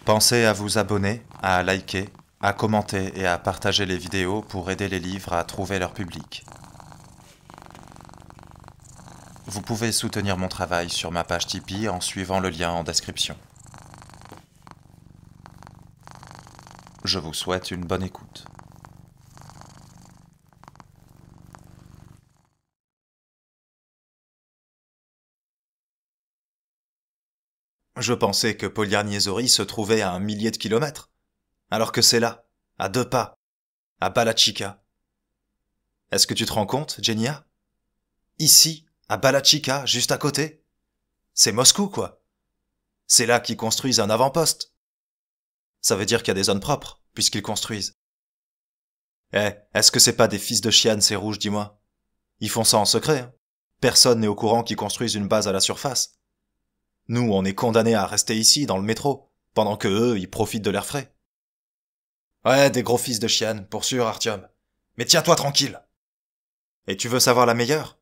Pensez à vous abonner, à liker, à commenter et à partager les vidéos pour aider les livres à trouver leur public. Vous pouvez soutenir mon travail sur ma page Tipeee en suivant le lien en description. Je vous souhaite une bonne écoute. Je pensais que Polyarniezori se trouvait à 1 millier de kilomètres, alors que c'est là, à 2 pas, à Balachika. Est-ce que tu te rends compte, Genia? Ici, à Balachika, juste à côté. C'est Moscou, quoi. C'est là qu'ils construisent un avant-poste. Ça veut dire qu'il y a des zones propres, puisqu'ils construisent. Est-ce que c'est pas des fils de chienne, ces rouges, dis-moi? Ils font ça en secret, hein. Personne n'est au courant qu'ils construisent une base à la surface. Nous, on est condamnés à rester ici, dans le métro, pendant que eux, ils profitent de l'air frais. Ouais, des gros fils de chienne, pour sûr, Artyom. Mais tiens-toi tranquille. Et tu veux savoir la meilleure?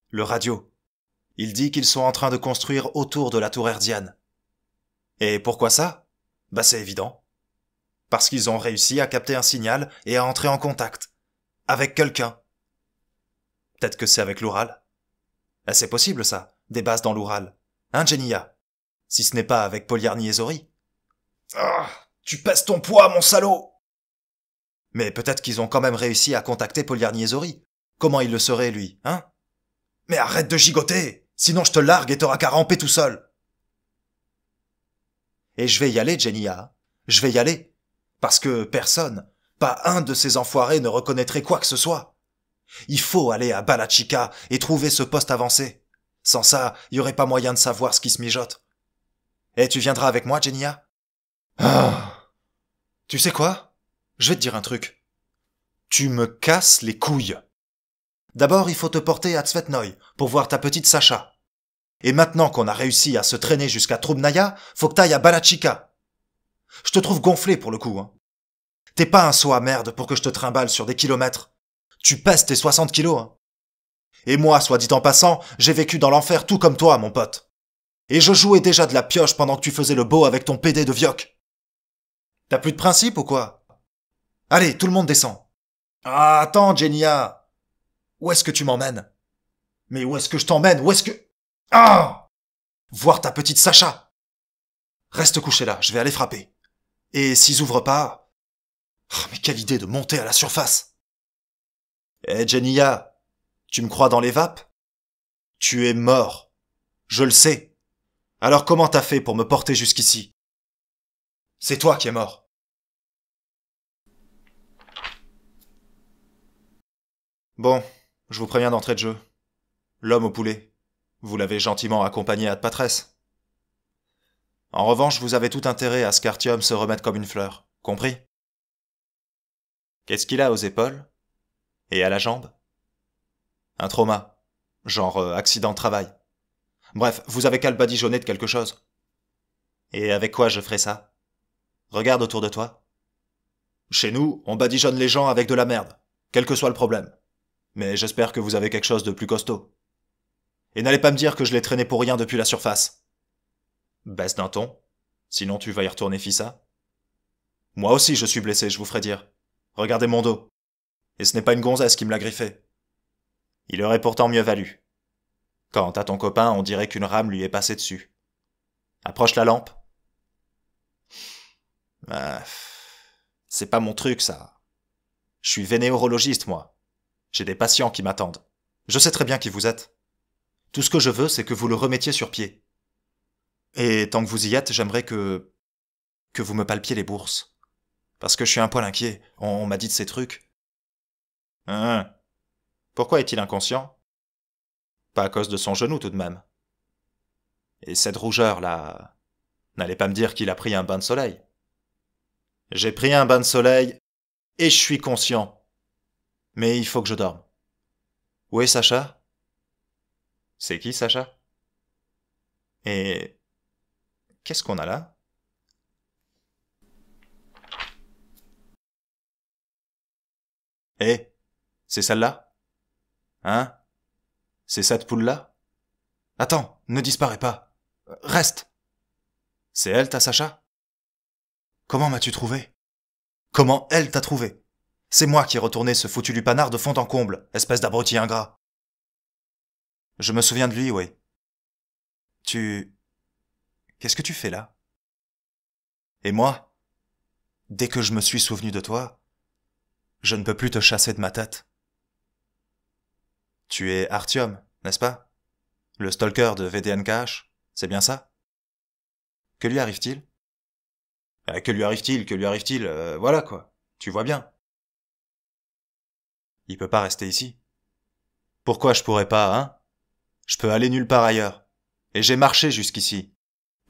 Le radio. Il dit qu'ils sont en train de construire autour de la tour hertziane. Et pourquoi ça? Bah c'est évident. Parce qu'ils ont réussi à capter un signal et à entrer en contact. Avec quelqu'un. Peut-être que c'est avec l'Oural. C'est possible ça, des bases dans l'Oural. Hein, Genia? Si ce n'est pas avec Polyarniezori. Ah, tu pèses ton poids, mon salaud! Mais peut-être qu'ils ont quand même réussi à contacter Polyarniezori. Comment il le saurait, lui, hein? Mais arrête de gigoter! Sinon je te largue et t'auras qu'à ramper tout seul. Et je vais y aller, Genia. Je vais y aller. Parce que personne, pas un de ces enfoirés ne reconnaîtrait quoi que ce soit. Il faut aller à Balachika et trouver ce poste avancé. Sans ça, il y aurait pas moyen de savoir ce qui se mijote. Et tu viendras avec moi, Genia? Ah. Tu sais quoi? Je vais te dire un truc. Tu me casses les couilles. D'abord, il faut te porter à Tsvetnoï pour voir ta petite Sacha. Et maintenant qu'on a réussi à se traîner jusqu'à Troubnaya, faut que t'ailles à Balachika. Je te trouve gonflé pour le coup, hein. T'es pas un seau à merde pour que je te trimballe sur des kilomètres. Tu pèses tes 60 kilos, hein. Et moi, soit dit en passant, j'ai vécu dans l'enfer tout comme toi, mon pote. Et je jouais déjà de la pioche pendant que tu faisais le beau avec ton PD de Vioc. T'as plus de principe ou quoi? Allez, tout le monde descend. Ah, attends, Genia. Où est-ce que tu m'emmènes? Mais où est-ce que je t'emmène? Où est-ce que... Ah! Voir ta petite Sacha. Reste couché là, je vais aller frapper. Et s'ils ouvrent pas... Oh, mais quelle idée de monter à la surface. Genia, tu me crois dans les vapes? Tu es mort. Je le sais. Alors comment t'as fait pour me porter jusqu'ici? C'est toi qui es mort. Bon, je vous préviens d'entrée de jeu. L'homme au poulet. Vous l'avez gentiment accompagné à de Patresse. En revanche, vous avez tout intérêt à ce qu'Artyom se remette comme une fleur. Compris? Qu'est-ce qu'il a aux épaules? Et à la jambe? Un trauma. Genre accident de travail. Bref, vous avez qu'à le badigeonner de quelque chose. Et avec quoi je ferai ça? Regarde autour de toi. Chez nous, on badigeonne les gens avec de la merde, quel que soit le problème. Mais j'espère que vous avez quelque chose de plus costaud. Et n'allez pas me dire que je l'ai traîné pour rien depuis la surface. Baisse d'un ton, sinon tu vas y retourner fissa. Moi aussi je suis blessé, je vous ferai dire. Regardez mon dos. Et ce n'est pas une gonzesse qui me l'a griffé. Il aurait pourtant mieux valu. Quant à ton copain, on dirait qu'une rame lui est passée dessus. Approche la lampe. Ah, c'est pas mon truc, ça. Je suis vénérologiste, moi. J'ai des patients qui m'attendent. Je sais très bien qui vous êtes. Tout ce que je veux, c'est que vous le remettiez sur pied. Et tant que vous y êtes, j'aimerais que vous me palpiez les bourses. Parce que je suis un poil inquiet. On m'a dit de ces trucs. Hein? Pourquoi est-il inconscient? Pas à cause de son genou, tout de même. Et cette rougeur, là... N'allez pas me dire qu'il a pris un bain de soleil. J'ai pris un bain de soleil, et je suis conscient. Mais il faut que je dorme. Où est Sacha? C'est qui, Sacha? Et... qu'est-ce qu'on a là? C'est celle-là? Hein? C'est cette poule-là? Attends, ne disparais pas. Reste. C'est elle, ta Sacha? Comment m'as-tu trouvé? Comment elle t'a trouvé? C'est moi qui ai retourné ce foutu lupanard de fond en comble, espèce d'abruti ingrat. Je me souviens de lui, oui. Tu... Qu'est-ce que tu fais là? Et moi, dès que je me suis souvenu de toi, je ne peux plus te chasser de ma tête. Tu es Artyom, n'est-ce pas? Le stalker de VDNKH, c'est bien ça? Que lui arrive-t-il? Que lui arrive-t-il? Que lui arrive-t-il? Voilà quoi. Tu vois bien. Il peut pas rester ici. Pourquoi je pourrais pas, hein? Je peux aller nulle part ailleurs. Et j'ai marché jusqu'ici.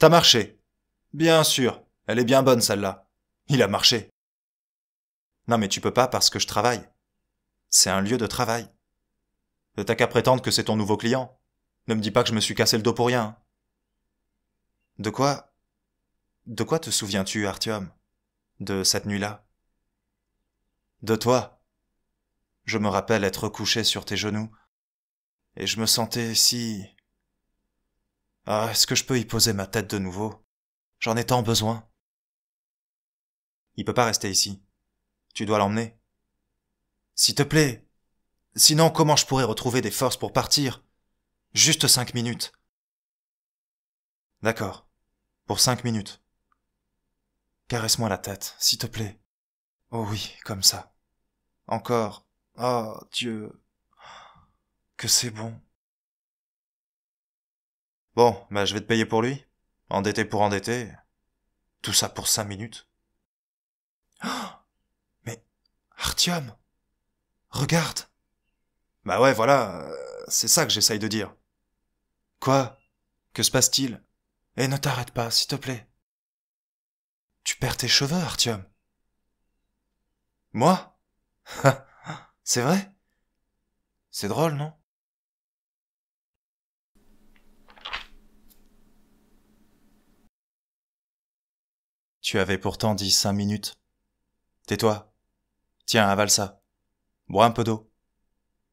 T'as marché? Bien sûr. Elle est bien bonne celle-là. Il a marché. Non mais tu peux pas parce que je travaille. C'est un lieu de travail. T'as qu'à prétendre que c'est ton nouveau client. Ne me dis pas que je me suis cassé le dos pour rien. Hein. De quoi? De quoi te souviens-tu, Artyom? De cette nuit-là? De toi. Je me rappelle être couché sur tes genoux. Et je me sentais si... Ah, est-ce que je peux y poser ma tête de nouveau? J'en ai tant besoin. Il peut pas rester ici. Tu dois l'emmener. S'il te plaît. Sinon, comment je pourrais retrouver des forces pour partir? Juste 5 minutes. D'accord. Pour 5 minutes. Caresse-moi la tête, s'il te plaît. Oh oui, comme ça. Encore. Oh, Dieu. Que c'est bon. Bon, bah je vais te payer pour lui. Endetté pour endetté. Tout ça pour 5 minutes. Oh, mais, Artyom, regarde. Bah ouais, voilà, c'est ça que j'essaye de dire. Quoi? Que se passe-t-il? Eh, ne t'arrête pas, s'il te plaît. Tu perds tes cheveux, Artyom. Moi? C'est vrai? C'est drôle, non? Tu avais pourtant dit 5 minutes. Tais-toi. Tiens, avale ça. Bois un peu d'eau.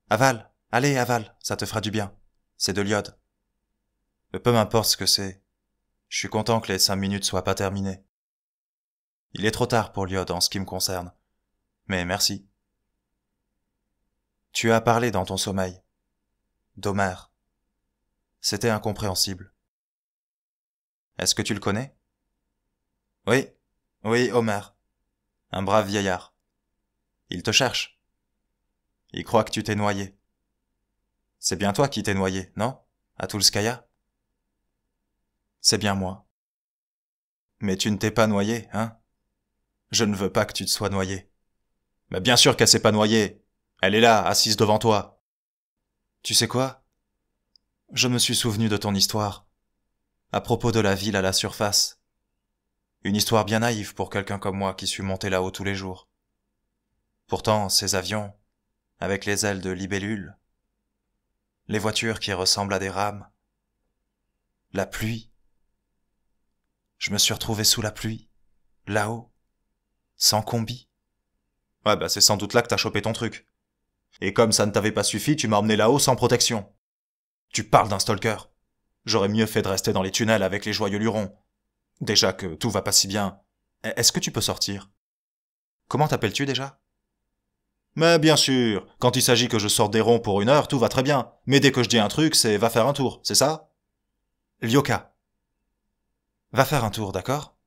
Avale. Allez, avale. Ça te fera du bien. C'est de l'iode. Peu m'importe ce que c'est. Je suis content que les 5 minutes soient pas terminées. Il est trop tard pour l'iode en ce qui me concerne. Mais merci. Tu as parlé dans ton sommeil. d'Omer. C'était incompréhensible. Est-ce que tu le connais? Oui. Oui, Omer. Un brave vieillard. Il te cherche. Il croit que tu t'es noyé. C'est bien toi qui t'es noyé, non? À Toulskaya? C'est bien moi. Mais tu ne t'es pas noyé, hein? Je ne veux pas que tu te sois noyé. Mais bien sûr qu'elle s'est pas noyée. Elle est là, assise devant toi. Tu sais quoi? Je me suis souvenu de ton histoire. À propos de la ville à la surface. Une histoire bien naïve pour quelqu'un comme moi qui suis monté là-haut tous les jours. Pourtant, ces avions, avec les ailes de libellule, les voitures qui ressemblent à des rames, la pluie. Je me suis retrouvé sous la pluie, là-haut, sans combi. Ouais, bah c'est sans doute là que t'as chopé ton truc. Et comme ça ne t'avait pas suffi, tu m'as emmené là-haut sans protection. Tu parles d'un stalker. J'aurais mieux fait de rester dans les tunnels avec les joyeux lurons. Déjà que tout va pas si bien. Est-ce que tu peux sortir? Comment t'appelles-tu déjà? Mais bien sûr, quand il s'agit que je sorte des ronds pour 1 heure, tout va très bien. Mais dès que je dis un truc, c'est va faire un tour, c'est ça? Lyoka. Va faire un tour, d'accord?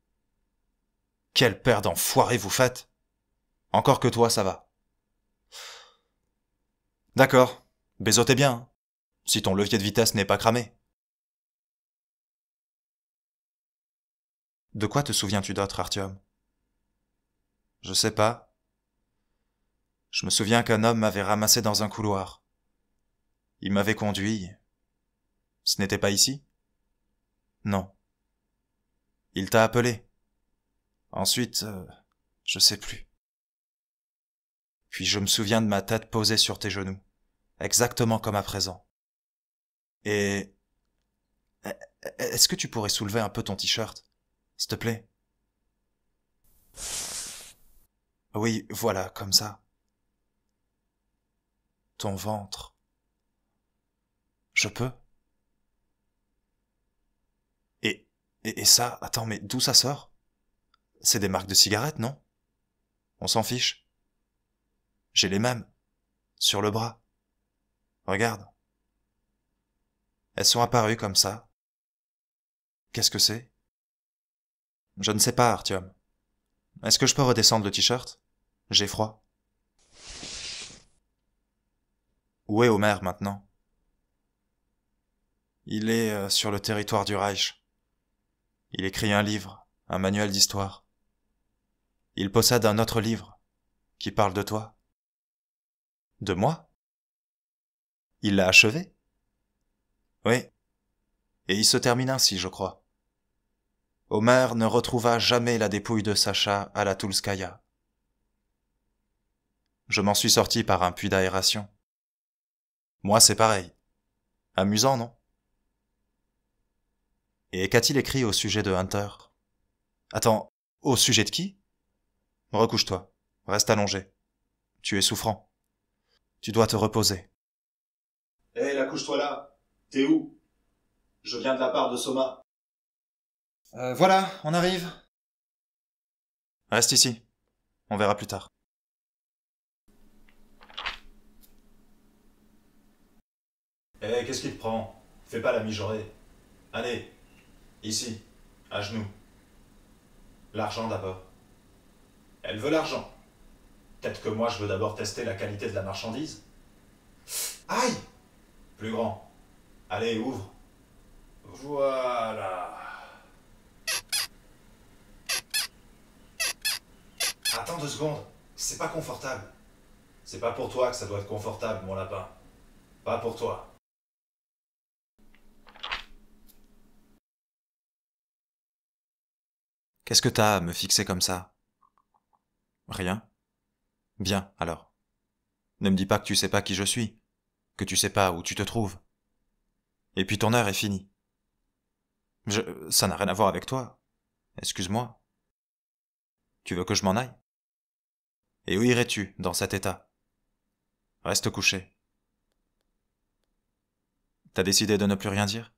Quelle paire d'enfoirés vous faites! Encore que toi, ça va. D'accord. Baisotez bien, hein, si ton levier de vitesse n'est pas cramé. De quoi te souviens-tu d'autre, Artyom? Je sais pas. Je me souviens qu'un homme m'avait ramassé dans un couloir. Il m'avait conduit. Ce n'était pas ici? Non. Il t'a appelé. Ensuite, je sais plus. Puis je me souviens de ma tête posée sur tes genoux, exactement comme à présent. Et est-ce que tu pourrais soulever un peu ton t-shirt, s'il te plaît? Oui, voilà, comme ça. Ton ventre. Je peux? Et, et ça, attends, mais d'où ça sort? C'est des marques de cigarettes, non? On s'en fiche. J'ai les mêmes. Sur le bras. Regarde. Elles sont apparues comme ça. Qu'est-ce que c'est? Je ne sais pas, Artyom. Est-ce que je peux redescendre le t-shirt? J'ai froid. Où est Homer maintenant? Il est sur le territoire du Reich. Il écrit un livre, un manuel d'histoire. Il possède un autre livre qui parle de toi. De moi? Il l'a achevé? Oui. Et il se termine ainsi, je crois. Homer ne retrouva jamais la dépouille de Sacha à la Toulskaya. Je m'en suis sorti par un puits d'aération. Moi, c'est pareil. Amusant, non? Et qu'a-t-il écrit au sujet de Hunter? Attends, au sujet de qui? Recouche-toi. Reste allongé. Tu es souffrant. Tu dois te reposer. Hé, accouche-toi là. T'es où? Je viens de la part de Soma. Voilà, on arrive. Reste ici. On verra plus tard. Hé, qu'est-ce qui te prend? Fais pas la mijaurée. Allez, ici, à genoux. L'argent d'abord. Elle veut l'argent. Peut-être que moi je veux d'abord tester la qualité de la marchandise. Aïe! Plus grand. Allez, ouvre. Voilà. Attends 2 secondes. C'est pas confortable. C'est pas pour toi que ça doit être confortable, mon lapin. Pas pour toi. Qu'est-ce que t'as à me fixer comme ça? Rien. Bien, alors. Ne me dis pas que tu sais pas qui je suis, que tu sais pas où tu te trouves. Et puis ton heure est finie. Ça n'a rien à voir avec toi. Excuse-moi. Tu veux que je m'en aille? Et où irais-tu, dans cet état? Reste couché. T'as décidé de ne plus rien dire?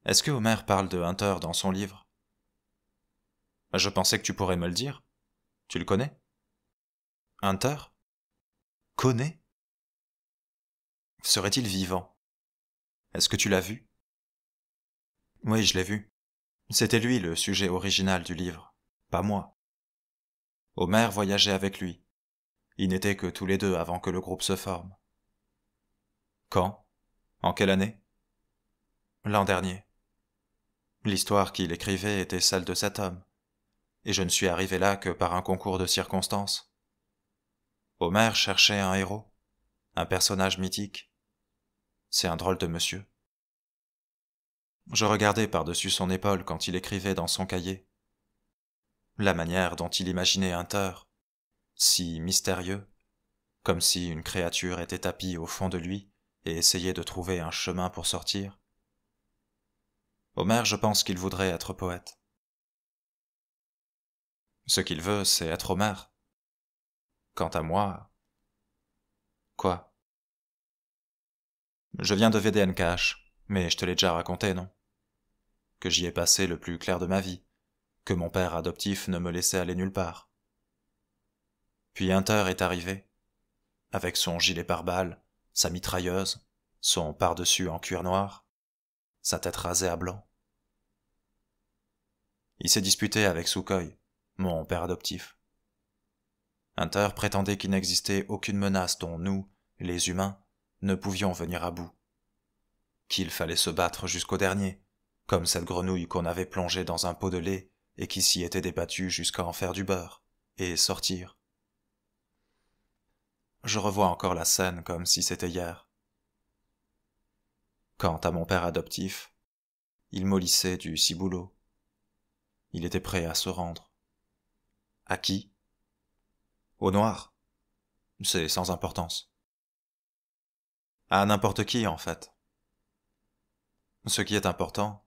Est-ce que Homer parle de Hunter dans son livre? Je pensais que tu pourrais me le dire. Tu le connais? Hunter? Connais? Serait-il vivant? Est-ce que tu l'as vu? Oui, je l'ai vu. C'était lui le sujet original du livre, pas moi. Homer voyageait avec lui. Ils n'étaient que tous les deux avant que le groupe se forme. Quand? En quelle année? L'an dernier. L'histoire qu'il écrivait était celle de cet homme, et je ne suis arrivé là que par un concours de circonstances. Homer cherchait un héros, un personnage mythique. C'est un drôle de monsieur. Je regardais par-dessus son épaule quand il écrivait dans son cahier. La manière dont il imaginait Hunter, si mystérieux, comme si une créature était tapie au fond de lui et essayait de trouver un chemin pour sortir. Homer, je pense qu'il voudrait être poète. Ce qu'il veut, c'est être Homer. Quant à moi... Quoi? Je viens de VDNKH, mais je te l'ai déjà raconté, non? Que j'y ai passé le plus clair de ma vie, que mon père adoptif ne me laissait aller nulle part. Puis Hunter est arrivé, avec son gilet pare-balles, sa mitrailleuse, son par-dessus en cuir noir, sa tête rasée à blanc. Il s'est disputé avec Sukhoi, mon père adoptif. Hunter prétendait qu'il n'existait aucune menace dont nous, les humains, ne pouvions venir à bout. Qu'il fallait se battre jusqu'au dernier, comme cette grenouille qu'on avait plongée dans un pot de lait et qui s'y était débattue jusqu'à en faire du beurre, et sortir. Je revois encore la scène comme si c'était hier. Quant à mon père adoptif, il mollissait du ciboulot. Il était prêt à se rendre. À qui? Au noir. C'est sans importance. À n'importe qui, en fait. Ce qui est important,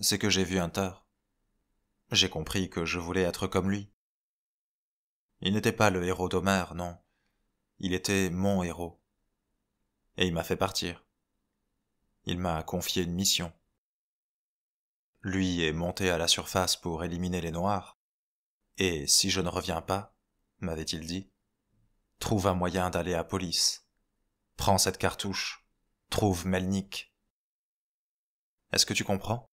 c'est que j'ai vu Hunter. J'ai compris que je voulais être comme lui. Il n'était pas le héros d'Homer, non. Il était mon héros. Et il m'a fait partir. Il m'a confié une mission. Lui est monté à la surface pour éliminer les noirs, et si je ne reviens pas, m'avait-il dit, trouve un moyen d'aller à police. Prends cette cartouche, trouve Melnik. Est-ce que tu comprends?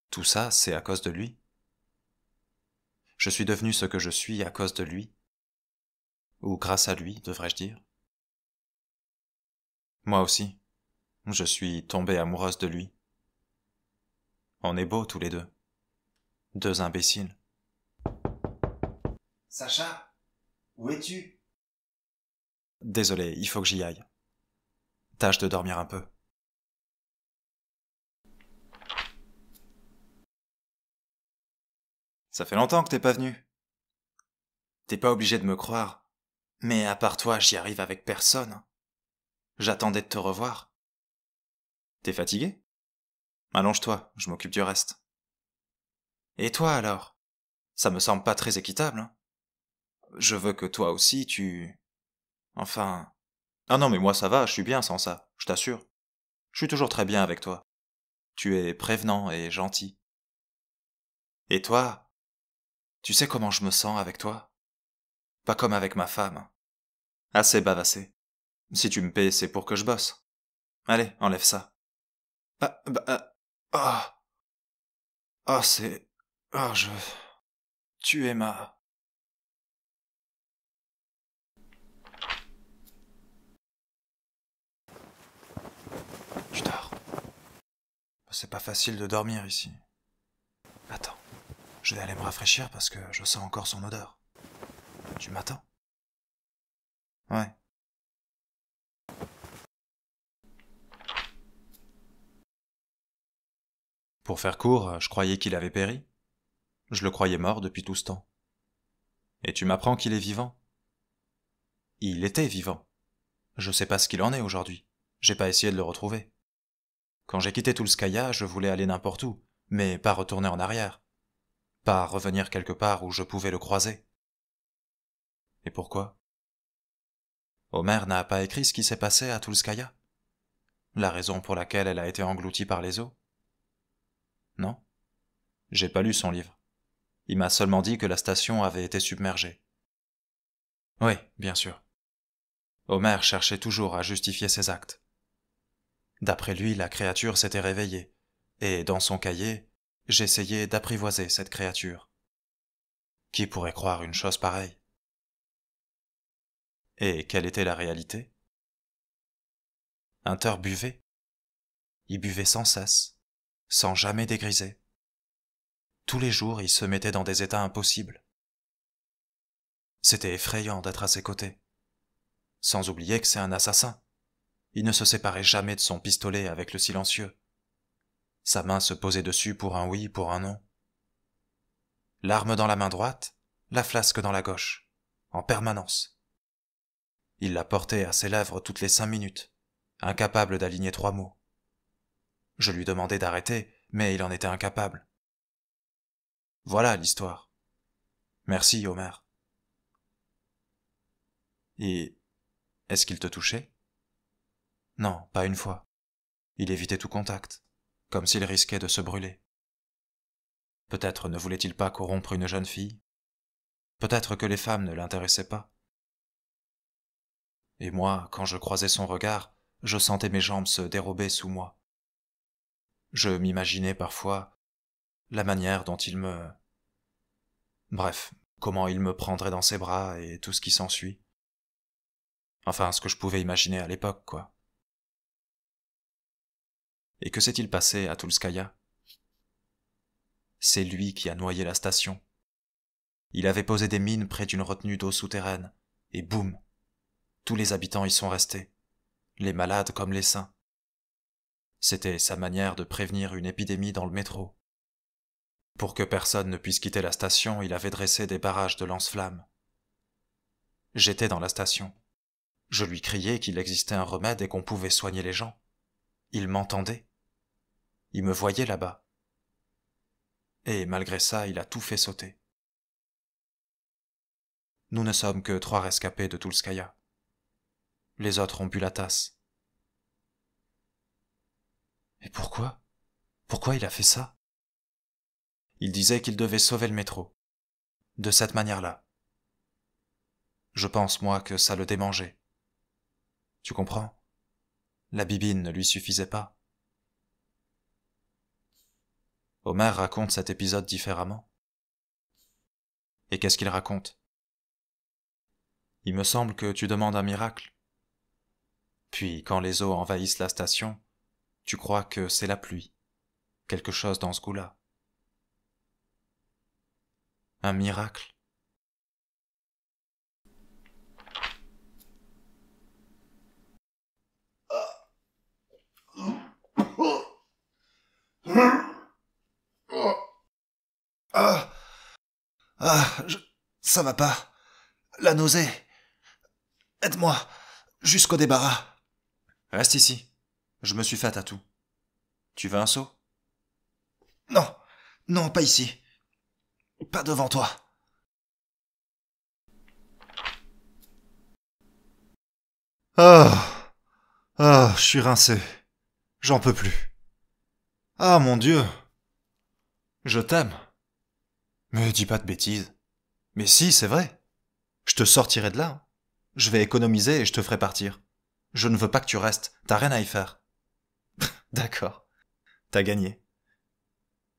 Tout ça, c'est à cause de lui. Je suis devenu ce que je suis à cause de lui. Ou grâce à lui, devrais-je dire. Moi aussi, je suis tombée amoureuse de lui. On est beaux tous les deux. Deux imbéciles. Sacha, où es-tu? Désolé, il faut que j'y aille. Tâche de dormir un peu. Ça fait longtemps que t'es pas venu. T'es pas obligé de me croire, mais à part toi, j'y arrive avec personne. J'attendais de te revoir. T'es fatigué? Allonge-toi, je m'occupe du reste. Et toi alors? Ça me semble pas très équitable, hein. Je veux que toi aussi tu... Enfin... Ah non mais moi ça va, je suis bien sans ça, je t'assure. Je suis toujours très bien avec toi. Tu es prévenant et gentil. Et toi? Tu sais comment je me sens avec toi? Pas comme avec ma femme. Assez bavassé. Si tu me paies, c'est pour que je bosse. Allez, enlève ça. Ah, ah, c'est... Ah, je... Tu es ma... Tu dors. C'est pas facile de dormir ici. Attends, je vais aller me rafraîchir parce que je sens encore son odeur. Tu m'attends? Ouais. Pour faire court, je croyais qu'il avait péri. Je le croyais mort depuis tout ce temps. Et tu m'apprends qu'il est vivant. Il était vivant. Je sais pas ce qu'il en est aujourd'hui. J'ai pas essayé de le retrouver. Quand j'ai quitté Toulskaya, je voulais aller n'importe où, mais pas retourner en arrière. Pas revenir quelque part où je pouvais le croiser. Et pourquoi? Omer n'a pas écrit ce qui s'est passé à Toulskaya? La raison pour laquelle elle a été engloutie par les eaux? Non? J'ai pas lu son livre. Il m'a seulement dit que la station avait été submergée. Oui, bien sûr. Omer cherchait toujours à justifier ses actes. D'après lui, la créature s'était réveillée, et dans son cahier, j'essayais d'apprivoiser cette créature. Qui pourrait croire une chose pareille? Et quelle était la réalité? Hunter buvait. Il buvait sans cesse, sans jamais dégriser. Tous les jours, il se mettait dans des états impossibles. C'était effrayant d'être à ses côtés. Sans oublier que c'est un assassin. Il ne se séparait jamais de son pistolet avec le silencieux. Sa main se posait dessus pour un oui, pour un non. L'arme dans la main droite, la flasque dans la gauche, en permanence. Il la portait à ses lèvres toutes les 5 minutes, incapable d'aligner 3 mots. Je lui demandais d'arrêter, mais il en était incapable. Voilà l'histoire. Merci, Omer. Et est-ce qu'il te touchait? Non, pas une fois. Il évitait tout contact, comme s'il risquait de se brûler. Peut-être ne voulait-il pas corrompre une jeune fille. Peut-être que les femmes ne l'intéressaient pas. Et moi, quand je croisais son regard, je sentais mes jambes se dérober sous moi. Je m'imaginais parfois la manière dont il me... Bref, comment il me prendrait dans ses bras et tout ce qui s'ensuit. Enfin, ce que je pouvais imaginer à l'époque, quoi. Et que s'est-il passé à Toulskaya? C'est lui qui a noyé la station. Il avait posé des mines près d'une retenue d'eau souterraine, et boum! Tous les habitants y sont restés, les malades comme les sains. C'était sa manière de prévenir une épidémie dans le métro. Pour que personne ne puisse quitter la station, il avait dressé des barrages de lance-flammes. J'étais dans la station. Je lui criais qu'il existait un remède et qu'on pouvait soigner les gens. Il m'entendait. Il me voyait là-bas. Et malgré ça, il a tout fait sauter. Nous ne sommes que 3 rescapés de Toulskaya. Les autres ont bu la tasse. Et pourquoi? Pourquoi il a fait ça? Il disait qu'il devait sauver le métro. De cette manière-là. Je pense, moi, que ça le démangeait. Tu comprends? La bibine ne lui suffisait pas. Homer raconte cet épisode différemment. Et qu'est-ce qu'il raconte? Il me semble que tu demandes un miracle. Puis, quand les eaux envahissent la station, tu crois que c'est la pluie. Quelque chose dans ce goût-là. Un miracle. Ah, ça va pas. La nausée. Aide-moi, jusqu'au débarras. Reste ici. Je me suis fait à tout. Tu veux un seau? Non, non, pas ici. Pas devant toi. Je suis rincé. J'en peux plus. Ah, mon Dieu. Je t'aime. Mais dis pas de bêtises. Mais si, c'est vrai. Je te sortirai de là. Je vais économiser et je te ferai partir. Je ne veux pas que tu restes. T'as rien à y faire. D'accord. T'as gagné.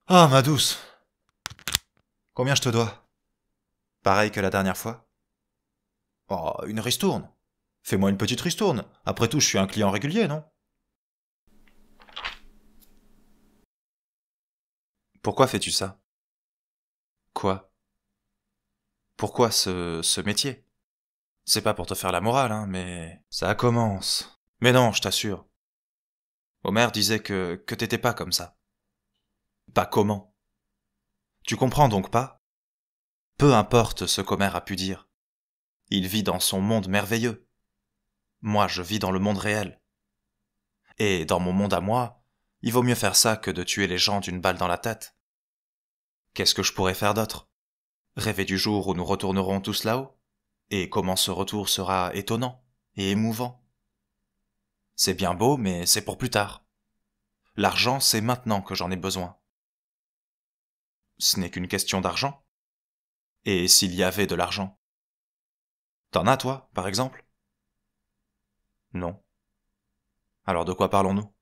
Ah, ma douce. Combien je te dois? Pareil que la dernière fois? Oh, une ristourne. Fais-moi une petite ristourne. Après tout, je suis un client régulier, non? Pourquoi fais-tu ça? Quoi? Pourquoi ce métier? C'est pas pour te faire la morale, hein, mais... Ça commence. Mais non, je t'assure. Homer disait que t'étais pas comme ça. Pas comment? Tu comprends donc pas? Peu importe ce qu'Homer a pu dire. Il vit dans son monde merveilleux. Moi, je vis dans le monde réel. Et dans mon monde à moi, il vaut mieux faire ça que de tuer les gens d'une balle dans la tête. Qu'est-ce que je pourrais faire d'autre? Rêver du jour où nous retournerons tous là-haut? Et comment ce retour sera étonnant et émouvant? C'est bien beau, mais c'est pour plus tard. L'argent, c'est maintenant que j'en ai besoin. Ce n'est qu'une question d'argent. Et s'il y avait de l'argent? T'en as, toi, par exemple? Non. Alors de quoi parlons-nous?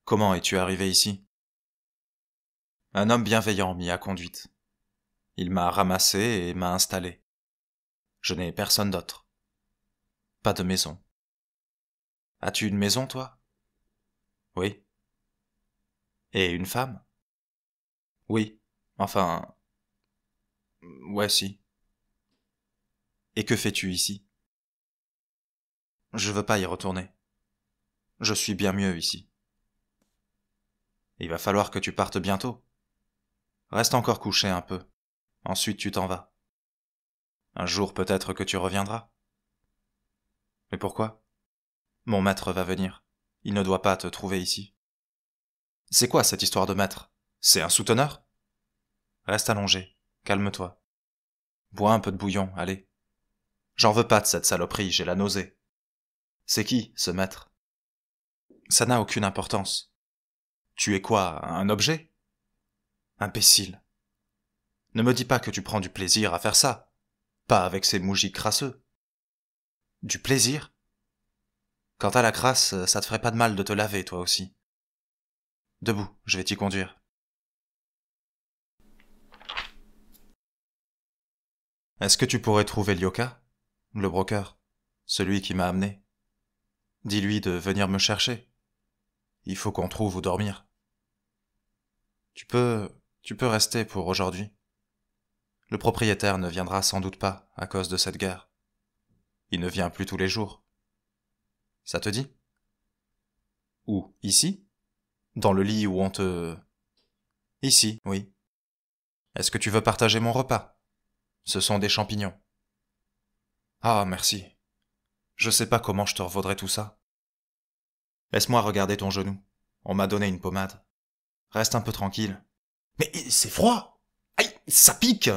Comment es-tu arrivé ici? Un homme bienveillant m'y a conduite. Il m'a ramassé et m'a installé. Je n'ai personne d'autre. Pas de maison. As-tu une maison, toi? Oui. Et une femme? Oui. Enfin... Ouais, si. Et que fais-tu ici? Je veux pas y retourner. Je suis bien mieux ici. Il va falloir que tu partes bientôt. Reste encore couché un peu. Ensuite tu t'en vas. Un jour peut-être que tu reviendras. Mais pourquoi? Mon maître va venir. Il ne doit pas te trouver ici. C'est quoi cette histoire de maître? C'est un souteneur? Reste allongé. Calme-toi. Bois un peu de bouillon, allez. J'en veux pas de cette saloperie, j'ai la nausée. C'est qui, ce maître? Ça n'a aucune importance. Tu es quoi, un objet? Imbécile. Ne me dis pas que tu prends du plaisir à faire ça. Pas avec ces moujis crasseux. Du plaisir? Quant à la crasse, ça te ferait pas de mal de te laver, toi aussi. Debout, je vais t'y conduire. Est-ce que tu pourrais trouver Lyoka, le broker, celui qui m'a amené? Dis-lui de venir me chercher. Il faut qu'on trouve où dormir. Tu peux rester pour aujourd'hui. Le propriétaire ne viendra sans doute pas à cause de cette guerre. Il ne vient plus tous les jours. Ça te dit? Où? Ici? Dans le lit où on te... Ici, oui. Est-ce que tu veux partager mon repas? Ce sont des champignons. Ah, merci. Je sais pas comment je te revaudrai tout ça. Laisse-moi regarder ton genou. On m'a donné une pommade. Reste un peu tranquille. Mais c'est froid! Aïe, ça pique!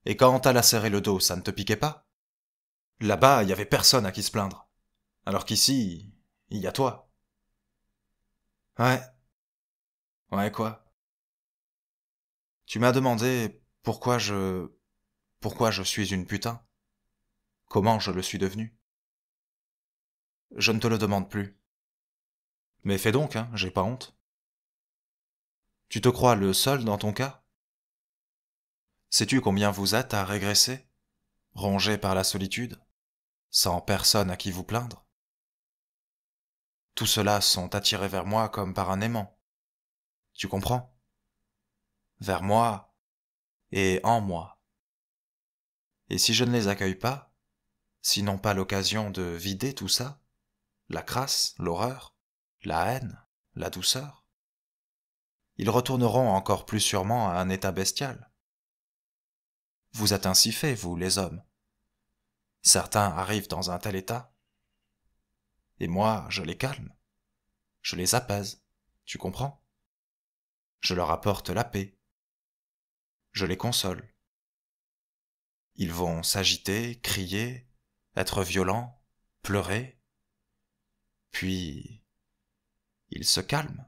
Et quand on t'a lacéré le dos, ça ne te piquait pas? Là-bas, il y avait personne à qui se plaindre. Alors qu'ici, il y a toi. Ouais. Ouais, quoi? Tu m'as demandé pourquoi je suis une putain? Comment je le suis devenu? Je ne te le demande plus. Mais fais donc, hein, j'ai pas honte. Tu te crois le seul dans ton cas? Sais-tu combien vous êtes à régresser, rongé par la solitude, sans personne à qui vous plaindre? Tous ceux-là sont attirés vers moi comme par un aimant. Tu comprends? Vers moi et en moi. Et si je ne les accueille pas, s'ils n'ont pas l'occasion de vider tout ça, la crasse, l'horreur, la haine, la douceur, ils retourneront encore plus sûrement à un état bestial. Vous êtes ainsi faits, vous, les hommes. Certains arrivent dans un tel état, et moi, je les calme, je les apaise, tu comprends? Je leur apporte la paix, je les console. Ils vont s'agiter, crier, être violents, pleurer, puis ils se calment.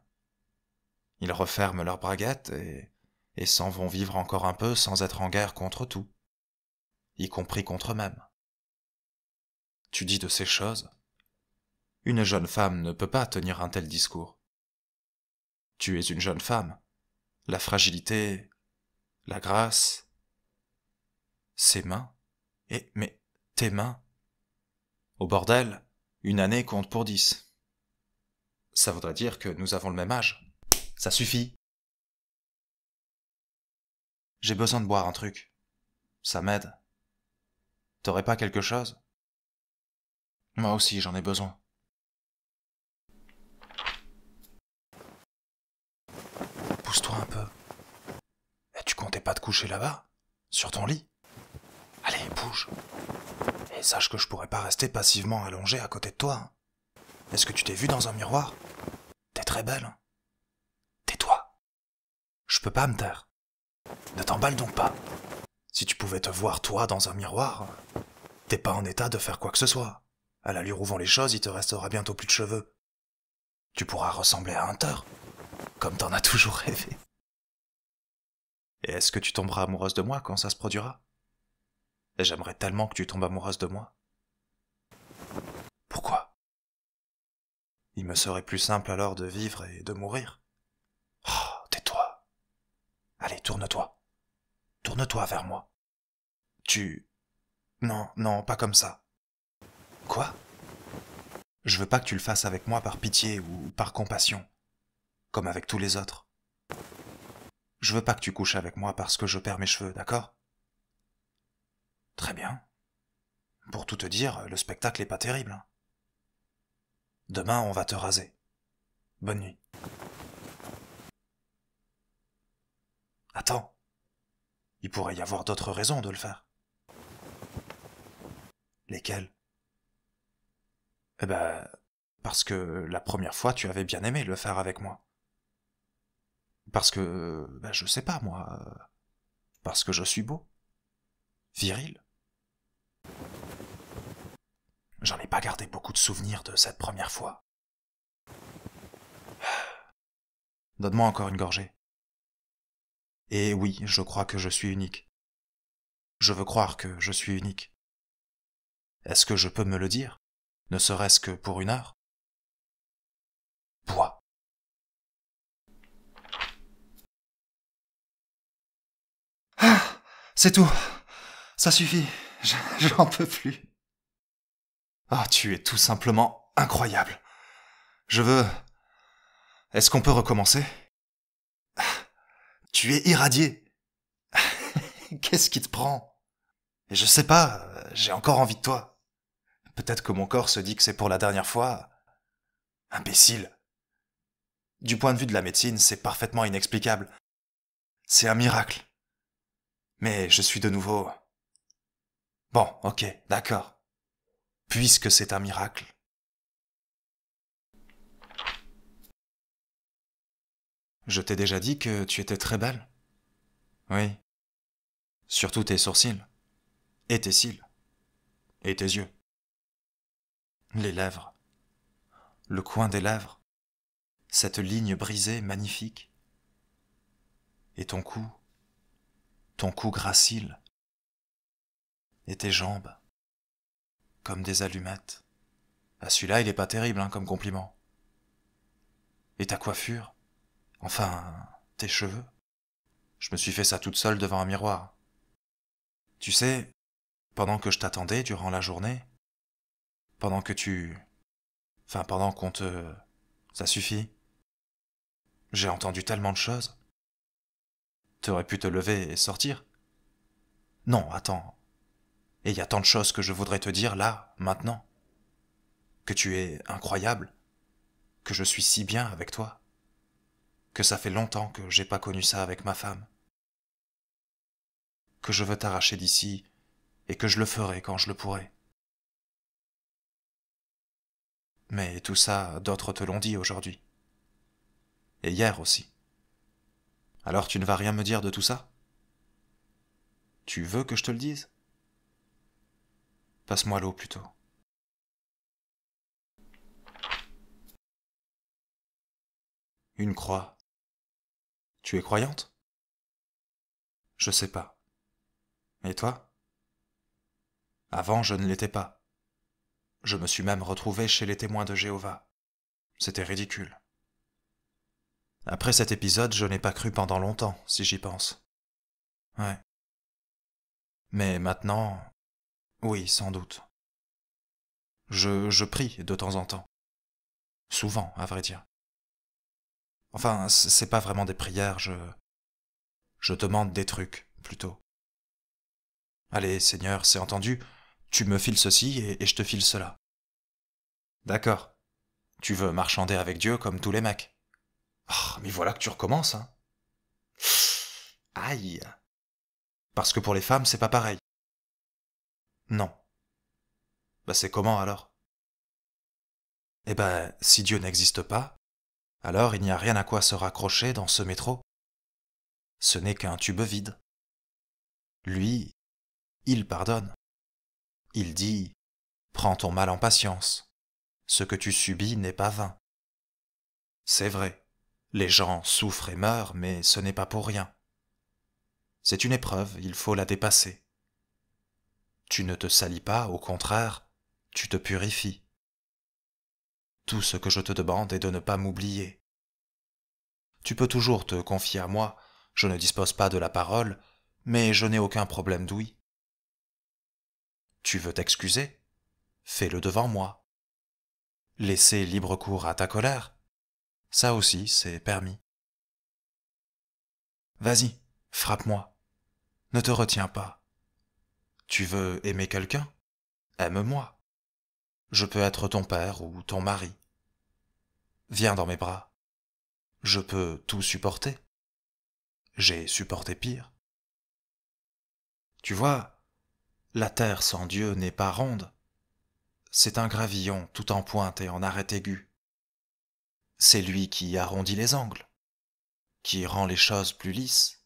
Ils referment leurs braguettes et s'en vont vivre encore un peu sans être en guerre contre tout, y compris contre eux-mêmes. Tu dis de ces choses. Une jeune femme ne peut pas tenir un tel discours. Tu es une jeune femme. La fragilité, la grâce, ses mains, mais tes mains. Au bordel, une année compte pour 10. Ça voudrait dire que nous avons le même âge. Ça suffit. J'ai besoin de boire un truc. Ça m'aide. T'aurais pas quelque chose? Moi aussi, j'en ai besoin. Pousse-toi un peu. Et tu comptais pas te coucher là-bas? Sur ton lit? Allez, bouge. Et sache que je pourrais pas rester passivement allongé à côté de toi. Hein. Est-ce que tu t'es vu dans un miroir? T'es très belle. Hein. Tais-toi. Je peux pas me taire. Ne t'emballe donc pas. Si tu pouvais te voir toi dans un miroir, t'es pas en état de faire quoi que ce soit. À l'allure où vont les choses, il te restera bientôt plus de cheveux. Tu pourras ressembler à Hunter, comme t'en as toujours rêvé. Et est-ce que tu tomberas amoureuse de moi quand ça se produira? Et j'aimerais tellement que tu tombes amoureuse de moi. Pourquoi? Il me serait plus simple alors de vivre et de mourir. Oh, tais-toi. Allez, tourne-toi. Tourne-toi vers moi. Tu... Non, non, pas comme ça. Quoi? Je veux pas que tu le fasses avec moi par pitié ou par compassion, comme avec tous les autres. Je veux pas que tu couches avec moi parce que je perds mes cheveux, d'accord? Très bien. Pour tout te dire, le spectacle est pas terrible. Hein. Demain, on va te raser. Bonne nuit. Attends. Il pourrait y avoir d'autres raisons de le faire. Lesquelles? Eh ben, parce que la première fois, tu avais bien aimé le faire avec moi. Parce que, ben, je sais pas moi, parce que je suis beau, viril. J'en ai pas gardé beaucoup de souvenirs de cette première fois. Donne-moi encore une gorgée. Et oui, je crois que je suis unique. Je veux croire que je suis unique. Est-ce que je peux me le dire? Ne serait-ce que pour une heure? Bois. Ah, c'est tout. Ça suffit. J'en peux plus. Ah, tu es tout simplement incroyable. Je veux... Est-ce qu'on peut recommencer? Tu es irradié. Qu'est-ce qui te prend? Et je sais pas, j'ai encore envie de toi. Peut-être que mon corps se dit que c'est pour la dernière fois. Imbécile. Du point de vue de la médecine, c'est parfaitement inexplicable. C'est un miracle. Mais je suis de nouveau... Bon, ok, d'accord. Puisque c'est un miracle. Je t'ai déjà dit que tu étais très belle? Oui. Surtout tes sourcils. Et tes cils. Et tes yeux. Les lèvres. Le coin des lèvres. cette ligne brisée magnifique. Et ton cou gracile, et tes jambes, comme des allumettes. Ah, celui-là, il est pas terrible, hein, comme compliment. Et ta coiffure, enfin, tes cheveux. Je me suis fait ça toute seule devant un miroir. Tu sais, pendant que je t'attendais durant la journée, pendant que pendant qu'on te... Ça suffit. J'ai entendu tellement de choses. T'aurais pu te lever et sortir. Non, attends. Et il y a tant de choses que je voudrais te dire là, maintenant. Que tu es incroyable. Que je suis si bien avec toi. Que ça fait longtemps que j'ai pas connu ça avec ma femme. Que je veux t'arracher d'ici et que je le ferai quand je le pourrai. Mais tout ça, d'autres te l'ont dit aujourd'hui. Et hier aussi. Alors tu ne vas rien me dire de tout ça? Tu veux que je te le dise? Passe-moi l'eau plutôt. Une croix. Tu es croyante? Je sais pas. Et toi? Avant, je ne l'étais pas. Je me suis même retrouvé chez les témoins de Jéhovah. C'était ridicule. Après cet épisode, je n'ai pas cru pendant longtemps, si j'y pense. Ouais. Mais maintenant, oui, sans doute. Je prie de temps en temps. Souvent, à vrai dire. Enfin, c'est pas vraiment des prières, je demande des trucs, plutôt. Allez, Seigneur, c'est entendu, tu me files ceci et je te file cela. D'accord. Tu veux marchander avec Dieu comme tous les mecs. Ah, mais voilà que tu recommences, hein. Aïe. Parce que pour les femmes, c'est pas pareil. Non. Bah c'est comment alors? Eh ben, si Dieu n'existe pas, alors il n'y a rien à quoi se raccrocher dans ce métro. Ce n'est qu'un tube vide. Lui, il pardonne. Il dit, prends ton mal en patience. Ce que tu subis n'est pas vain. C'est vrai, les gens souffrent et meurent, mais ce n'est pas pour rien. C'est une épreuve, il faut la dépasser. Tu ne te salis pas, au contraire, tu te purifies. Tout ce que je te demande est de ne pas m'oublier. Tu peux toujours te confier à moi, je ne dispose pas de la parole, mais je n'ai aucun problème d'ouïe. Tu veux t'excuser? Fais-le devant moi. Laisser libre cours à ta colère? Ça aussi, c'est permis. Vas-y, frappe-moi. Ne te retiens pas. Tu veux aimer quelqu'un? Aime-moi. Je peux être ton père ou ton mari. Viens dans mes bras. Je peux tout supporter. J'ai supporté pire. Tu vois, la terre sans Dieu n'est pas ronde. C'est un gravillon tout en pointe et en arête aiguë. C'est lui qui arrondit les angles, qui rend les choses plus lisses.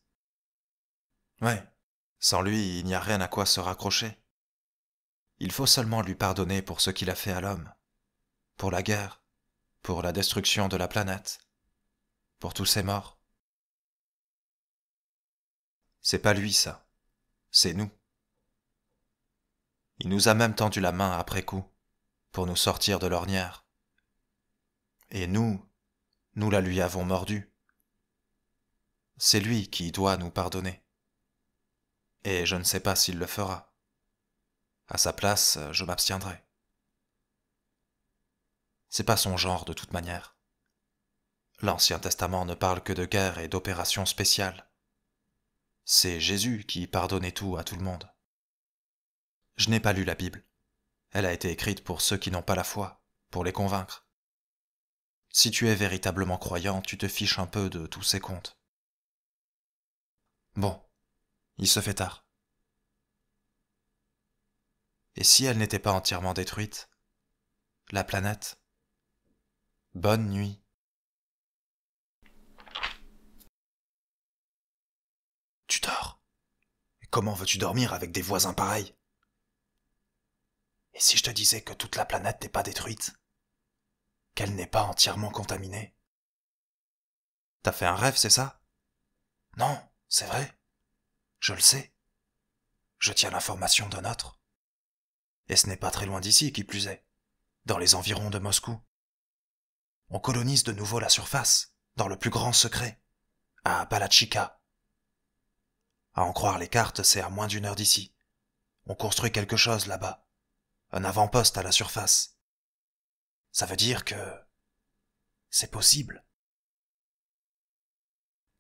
Ouais, sans lui, il n'y a rien à quoi se raccrocher. Il faut seulement lui pardonner pour ce qu'il a fait à l'homme, pour la guerre, pour la destruction de la planète, pour tous ces morts. C'est pas lui, ça. C'est nous. Il nous a même tendu la main après coup, pour nous sortir de l'ornière. Et nous la lui avons mordue. C'est lui qui doit nous pardonner. Et je ne sais pas s'il le fera. À sa place, je m'abstiendrai. C'est pas son genre de toute manière. L'Ancien Testament ne parle que de guerre et d'opérations spéciales. C'est Jésus qui pardonnait tout à tout le monde. Je n'ai pas lu la Bible. Elle a été écrite pour ceux qui n'ont pas la foi, pour les convaincre. Si tu es véritablement croyant, tu te fiches un peu de tous ces contes. Bon, il se fait tard. Et si elle n'était pas entièrement détruite, la planète? Bonne nuit. Tu dors? Comment veux-tu dormir avec des voisins pareils? Et si je te disais que toute la planète n'est pas détruite? Qu'elle n'est pas entièrement contaminée? T'as fait un rêve, c'est ça? Non, c'est vrai. Je le sais. Je tiens l'information d'un autre. Et ce n'est pas très loin d'ici, qui plus est. Dans les environs de Moscou. On colonise de nouveau la surface, dans le plus grand secret, à Balachika. À en croire les cartes, c'est à moins d'1 heure d'ici. On construit quelque chose là-bas. Un avant-poste à la surface. Ça veut dire que... c'est possible.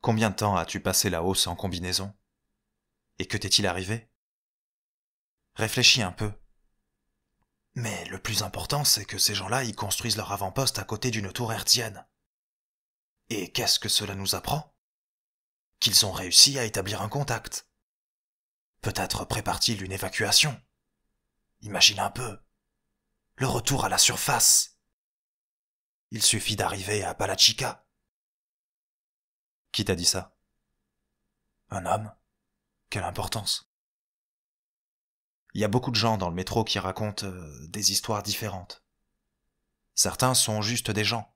Combien de temps as-tu passé là-haut sans combinaison? Et que t'est-il arrivé? Réfléchis un peu. Mais le plus important, c'est que ces gens-là, ils construisent leur avant-poste à côté d'une tour hertzienne. Et qu'est-ce que cela nous apprend? Qu'ils ont réussi à établir un contact. Peut-être prépare-t-il une évacuation. Imagine un peu. Le retour à la surface. Il suffit d'arriver à Balachika. Qui t'a dit ça? Un homme? Quelle importance? Il y a beaucoup de gens dans le métro qui racontent des histoires différentes. Certains sont juste des gens.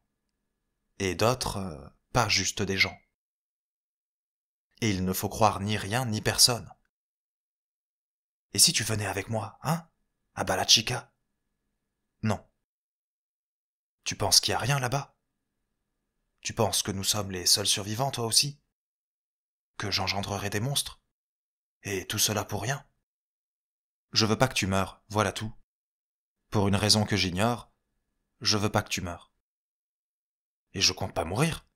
Et d'autres, pas juste des gens. Et il ne faut croire ni rien ni personne. Et si tu venais avec moi, hein? À Balachika? Non. Tu penses qu'il y a rien là-bas? Tu penses que nous sommes les seuls survivants, toi aussi? Que j'engendrerai des monstres? Et tout cela pour rien? Je veux pas que tu meures, voilà tout. Pour une raison que j'ignore, je veux pas que tu meures. Et je compte pas mourir.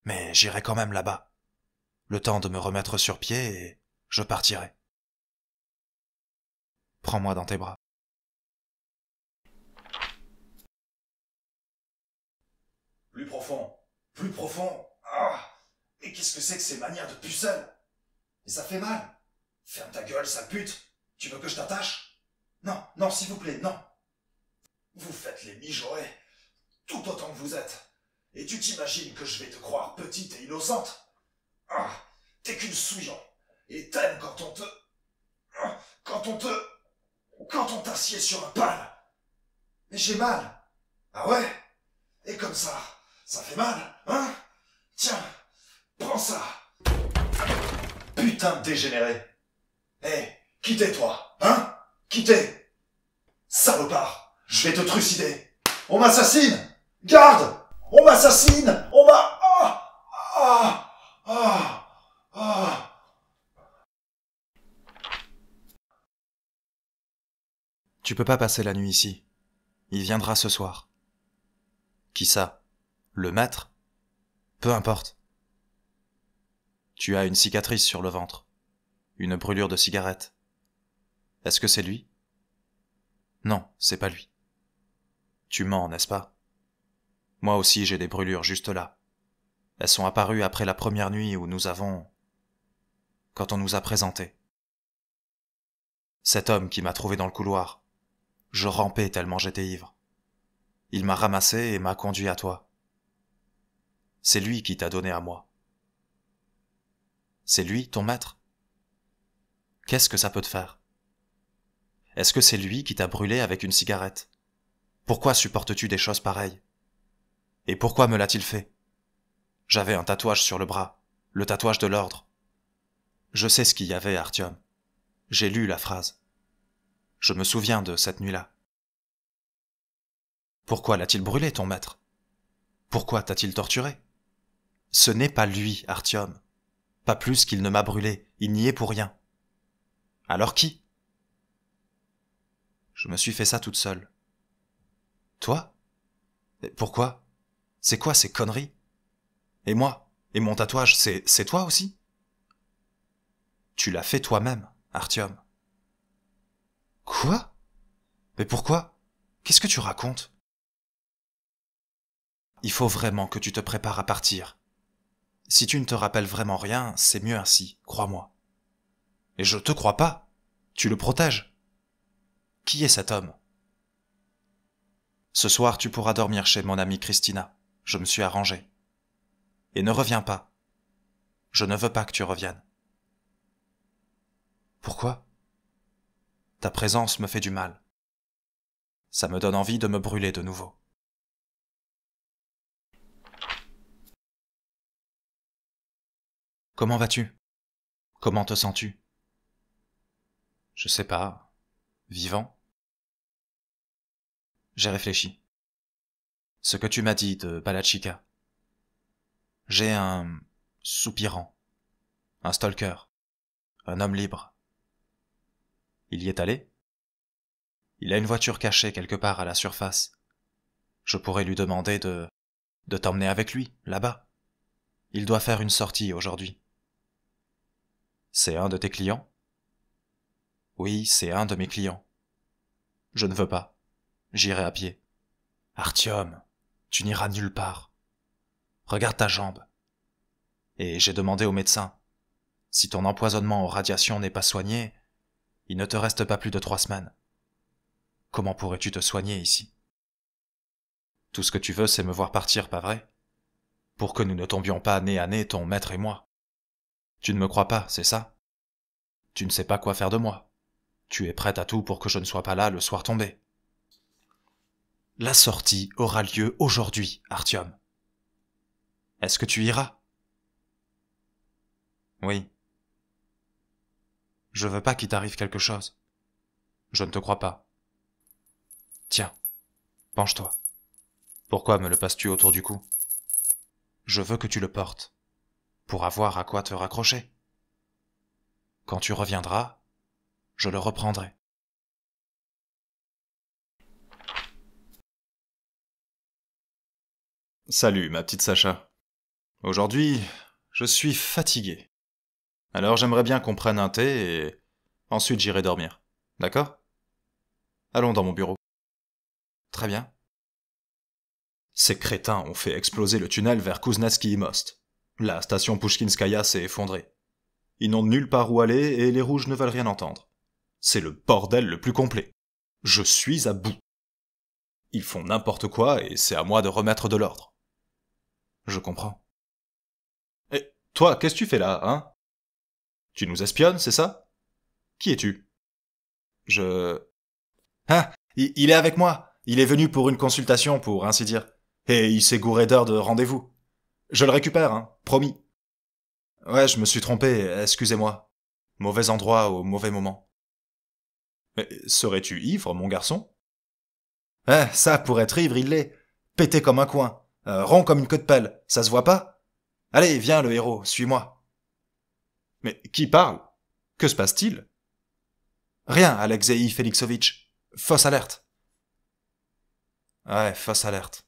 Mais j'irai quand même là-bas. Le temps de me remettre sur pied et je partirai. Prends-moi dans tes bras. Plus profond, plus profond. Ah! Et qu'est-ce que c'est que ces manières de pucelle? Et ça fait mal. Ferme ta gueule, sale pute. Tu veux que je t'attache? Non, non, s'il vous plaît, non. Vous faites les mijaurés, tout autant que vous êtes. Et tu t'imagines que je vais te croire petite et innocente? Ah! T'es qu'une souillon. Et t'aimes quand on te... Quand on t'assied sur un pal. Mais j'ai mal. Ah ouais? Et comme ça fait mal, hein? Tiens, prends ça. Putain de dégénéré. Hé, quittez toi, hein? Quittez. Salopard, je vais te trucider. On m'assassine. Garde. On m'assassine. On m'a... Ah! Ah! Ah! Ah! Tu peux pas passer la nuit ici. Il viendra ce soir. Qui ça? Le maître? Peu importe. Tu as une cicatrice sur le ventre. Une brûlure de cigarette. Est-ce que c'est lui? Non, c'est pas lui. Tu mens, n'est-ce pas? Moi aussi j'ai des brûlures juste là. Elles sont apparues après la première nuit où quand on nous a présentés. Cet homme qui m'a trouvé dans le couloir. Je rampais tellement j'étais ivre. Il m'a ramassé et m'a conduit à toi. C'est lui qui t'a donné à moi. C'est lui, ton maître? Qu'est-ce que ça peut te faire? Est-ce que c'est lui qui t'a brûlé avec une cigarette? Pourquoi supportes-tu des choses pareilles? Et pourquoi me l'a-t-il fait? J'avais un tatouage sur le bras, le tatouage de l'ordre. Je sais ce qu'il y avait, Artyom. J'ai lu la phrase. Je me souviens de cette nuit-là. Pourquoi l'a-t-il brûlé, ton maître? Pourquoi t'a-t-il torturé? Ce n'est pas lui, Artyom. Pas plus qu'il ne m'a brûlé, il n'y est pour rien. Alors qui? Je me suis fait ça toute seule. Toi? Et pourquoi? C'est quoi ces conneries? Et moi? Et mon tatouage, c'est toi aussi? Tu l'as fait toi-même, Artyom. Quoi? Mais pourquoi? Qu'est-ce que tu racontes? Il faut vraiment que tu te prépares à partir. Si tu ne te rappelles vraiment rien, c'est mieux ainsi, crois-moi. Et je te crois pas. Tu le protèges. Qui est cet homme? Ce soir, tu pourras dormir chez mon amie Christina. Je me suis arrangé. Et ne reviens pas. Je ne veux pas que tu reviennes. Pourquoi? Ta présence me fait du mal. Ça me donne envie de me brûler de nouveau. Comment vas-tu? Comment te sens-tu? Je sais pas. Vivant? J'ai réfléchi. Ce que tu m'as dit de Balachika. J'ai un soupirant, un stalker, un homme libre. Il y est allé? Il a une voiture cachée quelque part à la surface. Je pourrais lui demander de t'emmener avec lui, là-bas. Il doit faire une sortie aujourd'hui. C'est un de tes clients? Oui, c'est un de mes clients. Je ne veux pas. J'irai à pied. Artyom, tu n'iras nulle part. Regarde ta jambe. Et j'ai demandé au médecin. Si ton empoisonnement aux radiations n'est pas soigné, il ne te reste pas plus de 3 semaines. Comment pourrais-tu te soigner ici? Tout ce que tu veux, c'est me voir partir, pas vrai? Pour que nous ne tombions pas nez à nez, ton maître et moi. Tu ne me crois pas, c'est ça? Tu ne sais pas quoi faire de moi. Tu es prête à tout pour que je ne sois pas là le soir tombé. La sortie aura lieu aujourd'hui, Artyom. Est-ce que tu iras? Oui. Je veux pas qu'il t'arrive quelque chose. Je ne te crois pas. Tiens, penche-toi. Pourquoi me le passes-tu autour du cou? Je veux que tu le portes, pour avoir à quoi te raccrocher. Quand tu reviendras, je le reprendrai. Salut, ma petite Sacha. Aujourd'hui, je suis fatigué. Alors j'aimerais bien qu'on prenne un thé et ensuite j'irai dormir. D'accord? Allons dans mon bureau. Très bien. Ces crétins ont fait exploser le tunnel vers Kuznetsky Most. La station Pouchkinskaya s'est effondrée. Ils n'ont nulle part où aller et les rouges ne veulent rien entendre. C'est le bordel le plus complet. Je suis à bout. Ils font n'importe quoi et c'est à moi de remettre de l'ordre. Je comprends. Et toi, qu'est-ce que tu fais là, hein? Tu nous espionnes, c'est ça? Qui es-tu? Ah, il est avec moi. Il est venu pour une consultation, pour ainsi dire. Et il s'est gouré d'heure de rendez-vous. Je le récupère, hein, promis. Ouais, je me suis trompé, excusez-moi. Mauvais endroit au mauvais moment. Mais serais-tu ivre, mon garçon? Ça, pour être ivre, il l'est. Pété comme un coin. Rond comme une queue de pelle. Ça se voit pas? Allez, viens, le héros, suis-moi. Mais qui parle? Que se passe-t-il? Rien, Alexei Félixovitch. Fausse alerte. Ouais, fausse alerte.